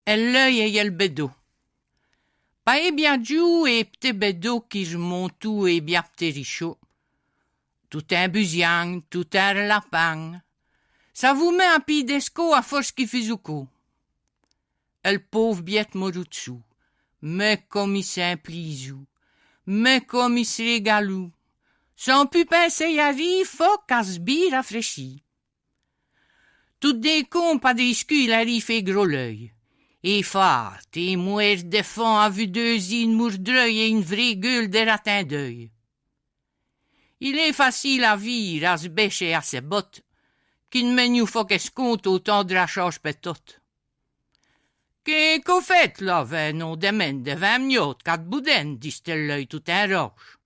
Elle l'œil et le bédo. Pas et bien giù et p'te bédo qui je montou et bien p'te richaud. Tout un busiang, tout un lapang. Ça vous met un pi d'esco à force qui fisuco. El pauvre biette morutsou. Mais comme il s'implisou. Mais comme il se régalou. Sans pu penser y arrive, faut qu'à se bi rafraîchi. Tout des cons pas d'escu, il arrive et gros l'œil. Et fort, et mouer de fond a vu deux îles mourdreuil et une vraie gueule de ratin d'œil. Il est facile à vivre, à se bêcher à ses bottes, qu'une menu faut qu'elle se compte autant de la charge pétote. Qu'au fait, là, non demène de 20 minutes, 4 boudins, dit-elle l'œil tout un roche.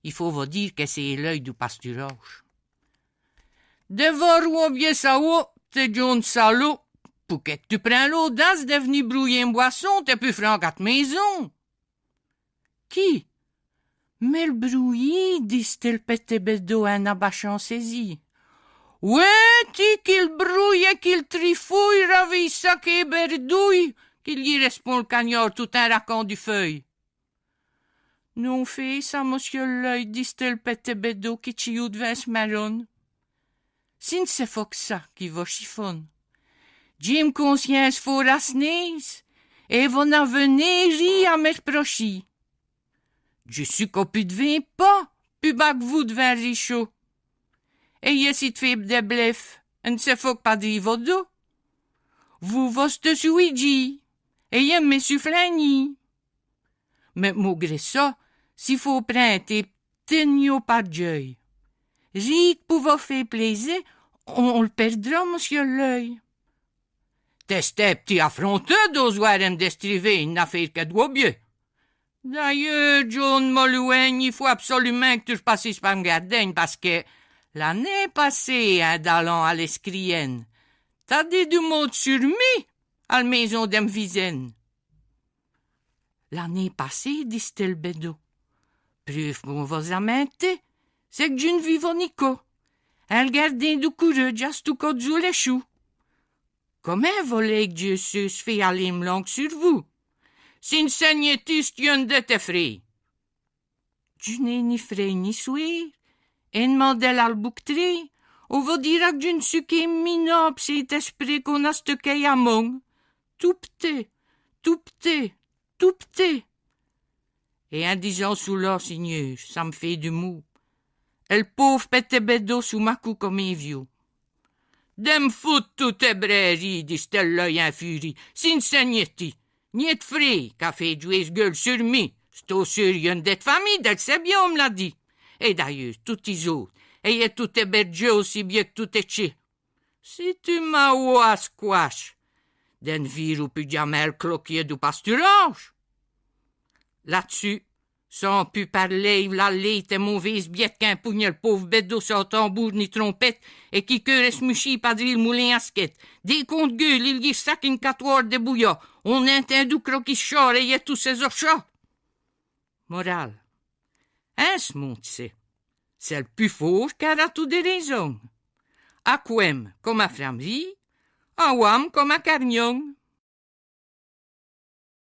Il faut vous dire que c'est l'œil du pasturage. De voir où bien ça ou, te John Salo, pour que tu prends l'audace de venir brouiller une boisson, t'es plus franc à ta maison. Qui? Mais le brouillis, dit-elle pète bédo un abachant saisi. Ouais, qu'il brouille et qu'il trifouille, raville sac et berdouille, qu'il y répond le cagnard tout un raconte du feuille. Non fait ça, monsieur l'œil, dit-elle pète bédo qui chiout de vins marron. Si c'est faut que ça qui va chiffonne. Jim conscience faut rasnez, et von a venir ri à mes prochi. Je suis copu de vin pas, plus bas que vous de vin richaud. Et y si fait de blef, en se faut pas de vodo. Vous voste suigi, et y me sufflani. Mais malgré ça, s'il faut prendre tes tenio par Dieu. Ric pour vous faire plaisir, on le perdra, monsieur l'œil. T'es petit affronteux d'oser me destriver une affaire que doit bien. D'ailleurs, John Molouin, il faut absolument que tu passes par me garder parce que l'année passée, un dallant à l'escrienne, t'as dit du mot sur moi à la maison d'Emvisen. L'année passée, dit-elle bédo. Preuve qu'on vous a menti, c'est que je ne vivo nico. Un gardien du coureux, juste tout côté sous les choux. Comment voulez que Dieu se fait aller me langue sur vous? Si ne saignez-tu, tu de te frais. Je n'ai ni frais ni souhait. Et demandez l'albouctré. On va dire que je ne suis qu'un minop, c'est esprit qu'on a stocké à mon. Tout petit, tout petit, tout petit. Et en disant sous l'or, Seigneur, ça me fait du mou. Et le pauvre pète bédo sous ma cou comme un vieux. Dem fout tout tes brairies, dit-elle l'œil en furie. Si ne saignez-tu, ni de frais, qu'a fait jouer ce gueule sur moi. C'est au sûr y'en d'être famille, d'elle sait bien, on me l'a dit. Et d'ailleurs, tout les autres, et tout est berger aussi bien que tout est chez. Si tu m'as ou à squash, d'un vir ou plus jamais le cloquier du pasturage. Là-dessus, sans pu parler, la lait est mauvaise biette qu'un pougne le pauvre bédo sans tambour ni trompette et qui cœur esmuchi pas le moulin à skette. Dès qu'on gueule, il y sac une quatuor de bouillon. On entend du croquis char et y a tous ces ochats. Morale. Hein, ce monde, c'est le plus fort car a tout des raisons. À quem, comme à framzi, à wam, comme à carnion.